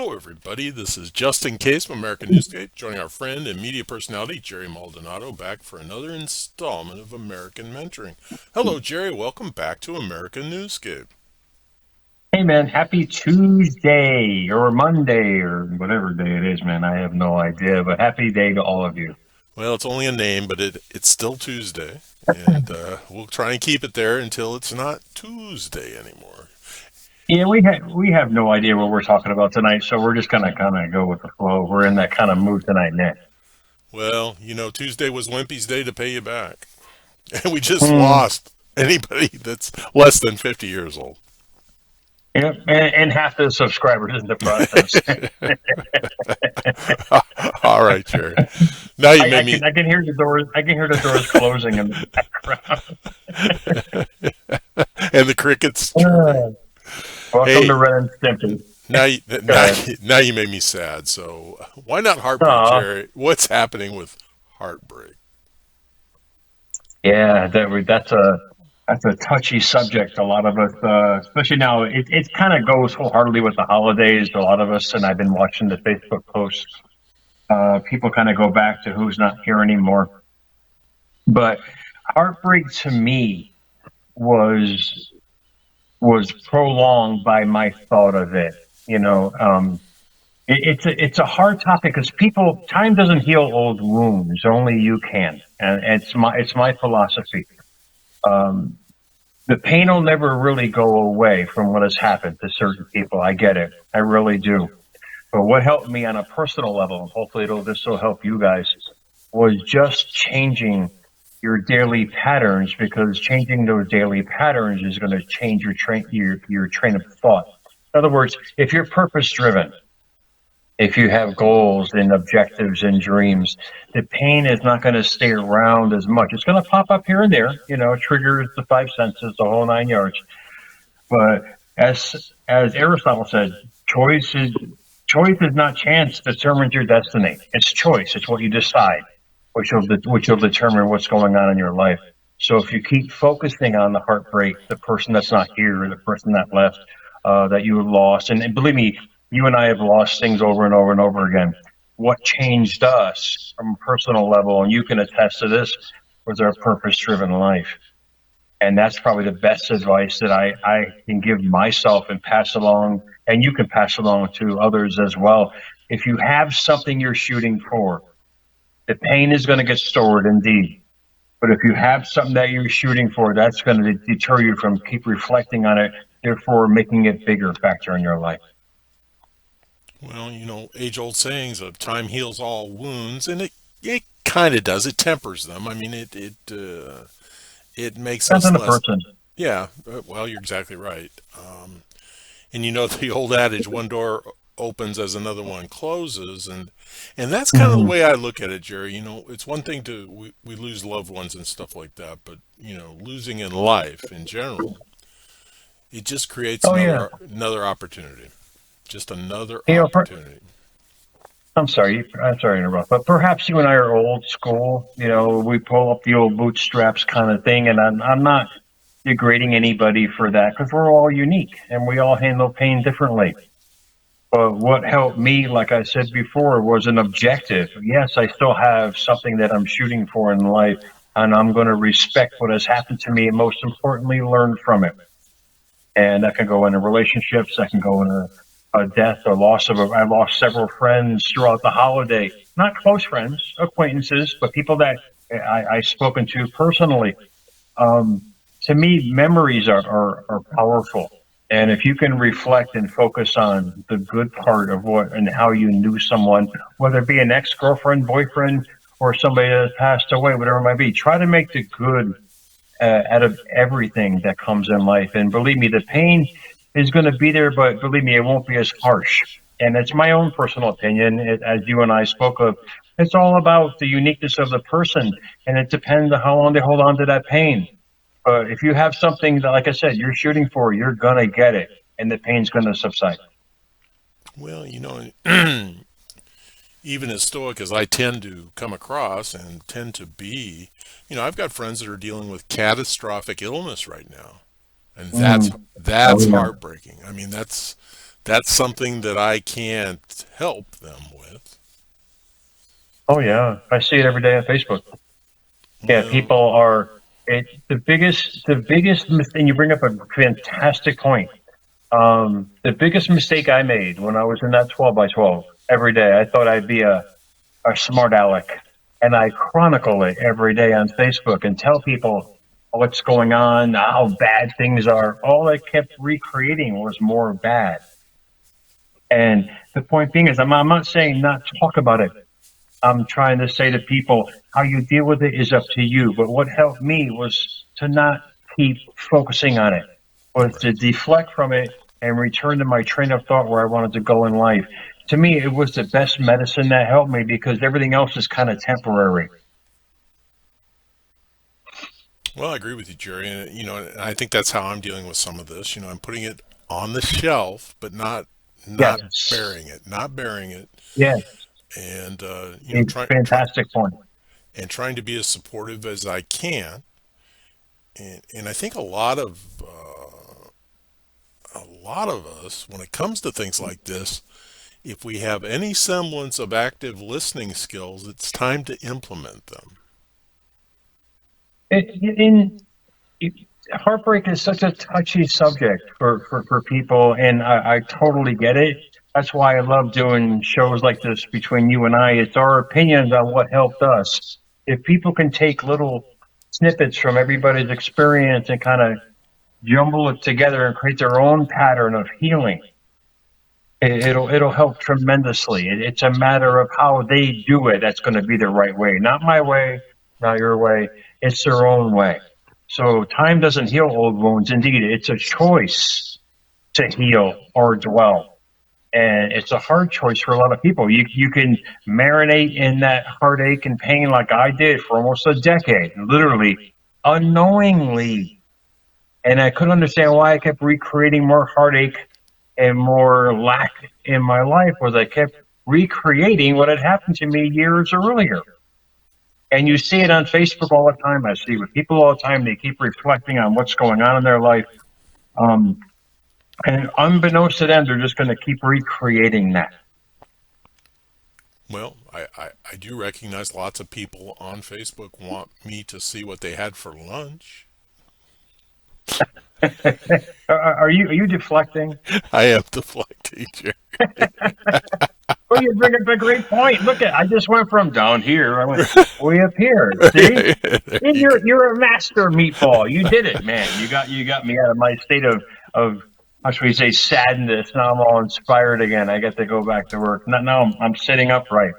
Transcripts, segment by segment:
Hello, everybody. This is Justin Case from American Newscape, joining our friend and media personality, Jerry Maldonado, back for another installment of American Mentoring. Hello, Jerry. Welcome back to American Newscape. Hey man, happy Tuesday or Monday or whatever day it is, man. I have no idea, but happy day to all of you. Well, it's only a name, but it's still Tuesday, and we'll try and keep it there until it's not Tuesday anymore. Yeah, we have no idea what we're talking about tonight, so we're just gonna kind of go with the flow. We're in that kind of mood tonight, Nick. Well, Tuesday was Wimpy's day to pay you back, and we just Hmm. lost anybody that's less than 50 years old. Yep, and half the subscribers in the process. All right, Jerry. Now you I, made I me. can I can hear the doors. I can hear the doors closing in the background. And the crickets chirping. Uh, Welcome to Hey, Ren and Stimpy. now you, Go now, ahead. now you made me sad. So why not heartbreak, Aw. Jerry? What's happening with heartbreak? Yeah, that's a touchy subject. A lot of us, especially now, it kind of goes wholeheartedly with the holidays. A lot of us, and I've been watching the Facebook posts. People kind of go back to who's not here anymore. But heartbreak to me was was prolonged by my thought of it. You know, it's a hard topic because people time doesn't heal old wounds. Only you can, and it's my philosophy. Um, the pain will never really go away from what has happened to certain people. I get it. I really do. But what helped me on a personal level, and hopefully this will help you guys, was just changing your daily patterns because changing those daily patterns is going to change your train of thought. In other words, if you're purpose driven, if you have goals and objectives and dreams, the pain is not going to stay around as much. It's going to pop up here and there, triggers the five senses, the whole nine yards. But as Aristotle said, choice is choice is not chance determines your destiny. It's choice. It's what you decide, which will determine what's going on in your life. So if you keep focusing on the heartbreak, the person that's not here, the person that left, that you have lost, and believe me, you and I have lost things over and over and over again. What changed us from a personal level, and you can attest to this, was our purpose-driven life. And that's probably the best advice that I can give myself and pass along, and you can pass along to others as well. If you have something you're shooting for, the pain is going to get stored indeed. But if you have something that you're shooting for, that's going to deter you from keep reflecting on it, therefore making it bigger factor in your life. Well, age-old sayings of time heals all wounds, and it kind of does. It tempers them. I mean, it makes Depends on us the less. person. Yeah. Well, you're exactly right. And the old adage, one door opens as another one closes, and that's kind of the Mhm. way I look at it, Jerry. It's one thing we lose loved ones and stuff like that, but losing in life in general, it just creates Oh yeah. another opportunity, just another You know, opportunity. I'm sorry to interrupt, but perhaps you and I are old school. We pull up the old bootstraps kind of thing, and I'm not degrading anybody for that because we're all unique and we all handle pain differently. But what helped me, like I said before, was an objective. Yes, I still have something that I'm shooting for in life, and I'm going to respect what has happened to me, and most importantly, learn from it. And that can go into relationships, that can go into a death or loss of. I lost several friends throughout the holiday, not close friends, acquaintances, but people that I've spoken to personally. To me, memories are powerful. And if you can reflect and focus on the good part of what and how you knew someone, whether it be an ex girlfriend, boyfriend, or somebody that has passed away, whatever it might be, try to make the good out of everything that comes in life. And believe me, the pain is going to be there, but believe me, it won't be as harsh. And it's my own personal opinion, as you and I spoke of. It's all about the uniqueness of the person, and it depends on how long they hold on to that pain. But if you have something that, like I said, you're shooting for, you're gonna get it, and the pain's gonna subside. Well, even as stoic as I tend to come across and tend to be, I've got friends that are dealing with catastrophic illness right now, and that's Mm. Oh that's yeah. heartbreaking. I mean, that's something that I can't help them with. Oh yeah, I see it every day on Facebook. Yeah, Well, people are the biggest and you bring up a fantastic point. The biggest mistake I made when I was in that 12 by 12 every day, I thought I'd be a smart aleck, and I chronicle it every day on Facebook and tell people what's going on, how bad things are. All I kept recreating was more bad. And the point being is, I'm not saying not talk about it. I'm trying to say to people, how you deal with it is up to you. But what helped me was to not keep focusing on it, was to right. deflect from it and return to my train of thought where I wanted to go in life. To me, it was the best medicine that helped me because everything else is kind of temporary. Well, I agree with you, Jerry. And I think that's how I'm dealing with some of this. I'm putting it on the shelf, but not Yes. burying it, not burying it, Yes. and Fantastic point. trying to be as supportive as I can. And I think a lot of us, when it comes to things like this, if we have any semblance of active listening skills, it's time to implement them. In heartbreak is such a touchy subject for people, and I totally get it. That's why I love doing shows like this between you and I. It's our opinions on what helped us. If people can take little snippets from everybody's experience and kind of jumble it together and create their own pattern of healing, it'll help tremendously. It's a matter of how they do it. That's going to be the right way, not my way, not your way. It's their own way. So time doesn't heal old wounds. Indeed, it's a choice to heal or dwell. And it's a hard choice for a lot of people. You can marinate in that heartache and pain like I did for almost a decade, literally unknowingly. And I couldn't understand why I kept recreating more heartache and more lack in my life was I kept recreating what had happened to me years earlier. And you see it on Facebook all the time. I see with people all the time. They keep reflecting on what's going on in their life. Um, and unbeknownst to them, they're just going to keep recreating that. Well, I do recognize lots of people on Facebook want me to see what they had for lunch. Are you deflecting? I am the flight teacher. Well, you bring up a great point. Look at I just went from down here. I went way up here. See, There and you you're go. you're a master meatball. You did it, man. You got me out of my state of how should we say sadness. Now I'm all inspired again. I get to go back to work. Now I'm sitting upright.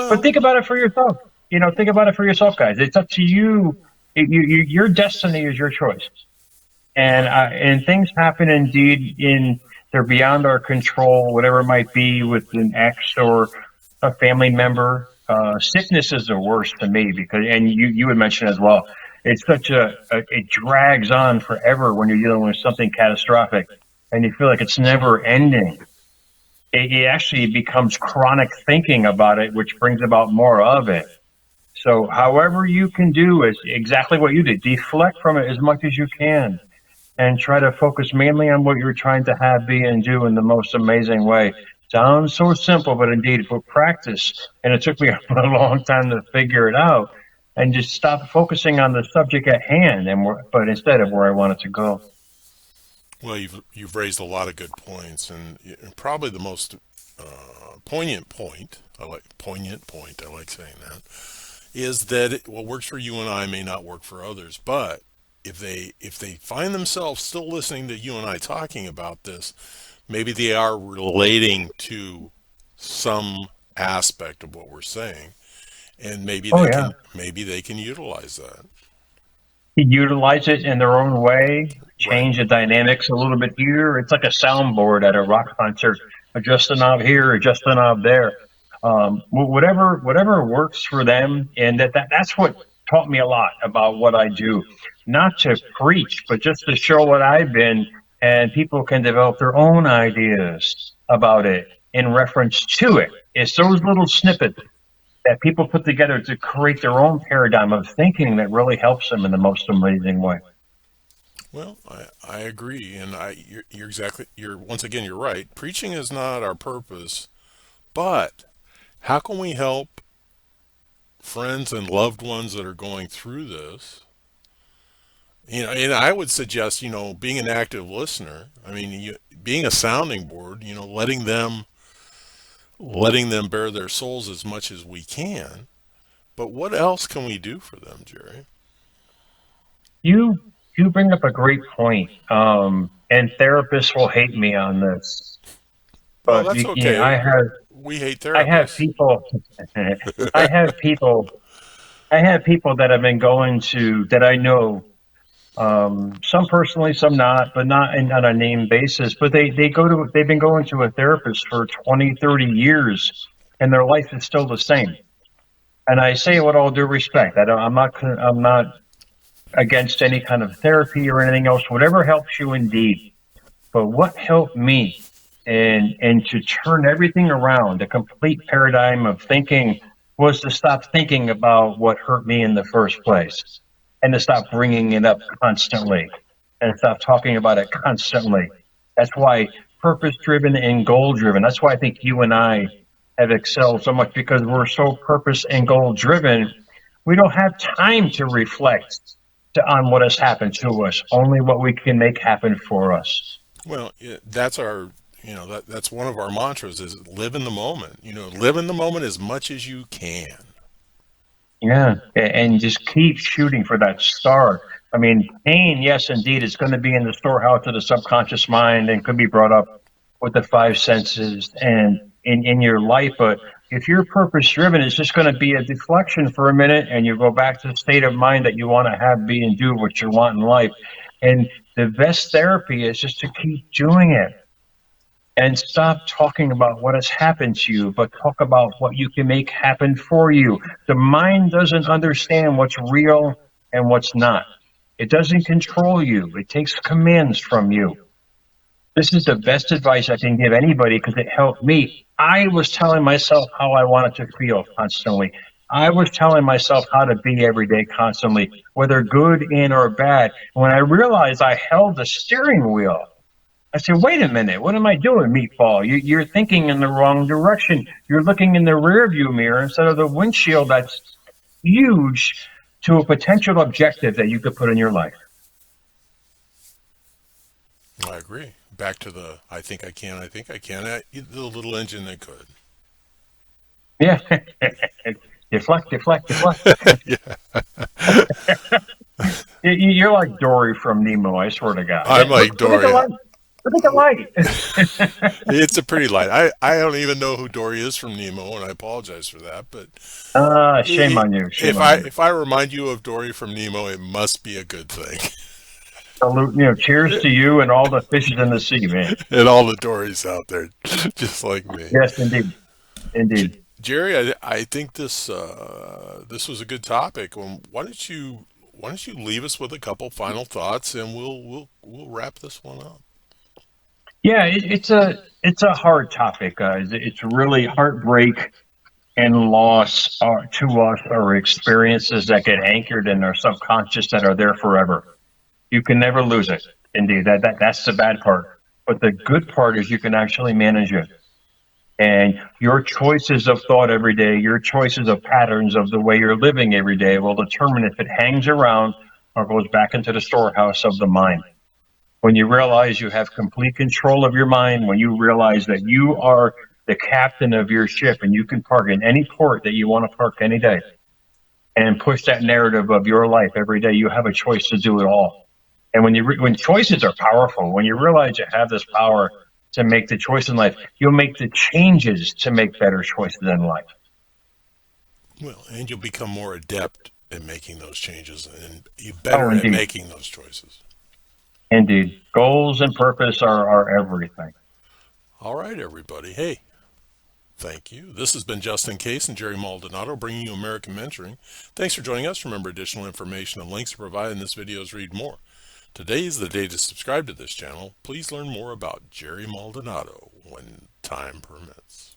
But Well, think about it for yourself. Think about it for yourself, guys. It's up to you. Your destiny is your choice, and right. things happen indeed in they're beyond our control, whatever it might be with an ex or a family member. Sickness is the worst to me because, and you would mention as well, it's such it drags on forever when you're dealing with something catastrophic, and you feel like it's never ending. It actually becomes chronic thinking about it, which brings about more of it. So, however you can do is exactly what you did. Deflect from it as much as you can and try to focus mainly on what you're trying to have, be, and do in the most amazing way. Sounds so simple, but indeed, for practice, and it took me a long time to figure it out, and just stop focusing on the subject at hand, but instead of where I wanted to go. Well, you've raised a lot of good points, and probably the most poignant point. I like poignant point. I like saying that is that what works for you and I may not work for others. But if they find themselves still listening to you and I talking about this, maybe they are relating to some aspect of what we're saying, and Oh yeah, maybe they can utilize that. utilize it in their own way, Right. change the dynamics a little bit here. It's like a soundboard at a rock concert. Adjust a knob here, adjust a knob there. Whatever works for them, and that's what taught me a lot about what I do. Not to preach, but just to show what I've been, and people can develop their own ideas about it in reference to it. It's those little snippets that people put together to create their own paradigm of thinking that really helps them in the most amazing way. Well, I agree, and you're exactly once again you're right. Preaching is not our purpose, but how can we help friends and loved ones that are going through this? And I would suggest, being an active listener. I mean, being a sounding board. Letting them bare their souls as much as we can. But what else can we do for them, Jerry? You you bring up a great point, and therapists will hate me on this, Well, but that's I okay. have We hate I have therapists. people I have people I have people that have been going to that I know, some personally, some not, but not on a name basis. But they've been going to a therapist for 20, 30 years, and their life is still the same. And I say it with all due respect. I'm not against any kind of therapy or anything else. Whatever helps you, indeed. But what helped me and to turn everything around, a complete paradigm of thinking, was to stop thinking about what hurt me in the first place and to stop bringing it up constantly and stop talking about it constantly. That's why purpose driven and goal driven. That's why I think you and I have excelled so much, because we're so purpose and goal driven. We don't have time to reflect on what has happened to us, only what we can make happen for us. Well, that's that's one of our mantras is live in the moment. Live in the moment as much as you can. Yeah, and just keep shooting for that star. I mean, pain, yes, indeed, it's going to be in the storehouse of the subconscious mind and could be brought up with the five senses and in your life. But if you're purpose driven, it's just going to be a deflection for a minute, and you go back to the state of mind that you want to have, be, and do what you want in life. And the best therapy is just to keep doing it and stop talking about what has happened to you, but talk about what you can make happen for you. The mind doesn't understand what's real and what's not. It doesn't control you. It takes commands from you. This is the best advice I can give anybody because it helped me. I was telling myself how I wanted to feel constantly. I was telling myself how to be every day constantly, whether good in or bad. When I realized I held the steering wheel, I said, wait a minute, what am I doing, Meatball? You're thinking in the wrong direction. You're looking in the rear view mirror instead of the windshield that's huge to a potential objective that you could put in your life. I agree. Back to the I think I can. The little engine that could. Yeah. Deflect, deflect, deflect. Yeah, You're like Dory from Nemo, I swear to God. I'm like Look at the Dory. light. Look at the light. It's a pretty light. I don't even know who Dory is from Nemo, and I apologize for that. But Shame on you. Shame if on I you. if I remind you of Dory from Nemo, it must be a good thing. Salute, cheers to you and all the fishes in the sea, man. And all the Dorys out there, just like me. Yes, indeed. Indeed. Jerry, I think this was a good topic. Why don't you leave us with a couple final thoughts, and we'll wrap this one up. Yeah, it's a hard topic, guys. It's really heartbreak and loss to us are experiences that get anchored in our subconscious that are there forever. You can never lose it. Indeed, that's the bad part. But the good part is you can actually manage it. And your choices of thought every day, your choices of patterns of the way you're living every day will determine if it hangs around or goes back into the storehouse of the mind. When you realize you have complete control of your mind, when you realize that you are the captain of your ship and you can park in any port that you want to park any day and push that narrative of your life every day, you have a choice to do it all. And when choices are powerful, when you realize you have this power to make the choice in life, you'll make the changes to make better choices in life. Well, and you'll become more adept at making those changes, and you Oh, better at indeed. making those choices. Indeed. Goals and purpose are everything. All right, everybody. Hey, thank you. This has been Justin Case and Jerry Maldonado bringing you American Mentoring. Thanks for joining us. Remember, additional information and links are provided in this video's read more. Today is the day to subscribe to this channel. Please learn more about Jerry Maldonado when time permits.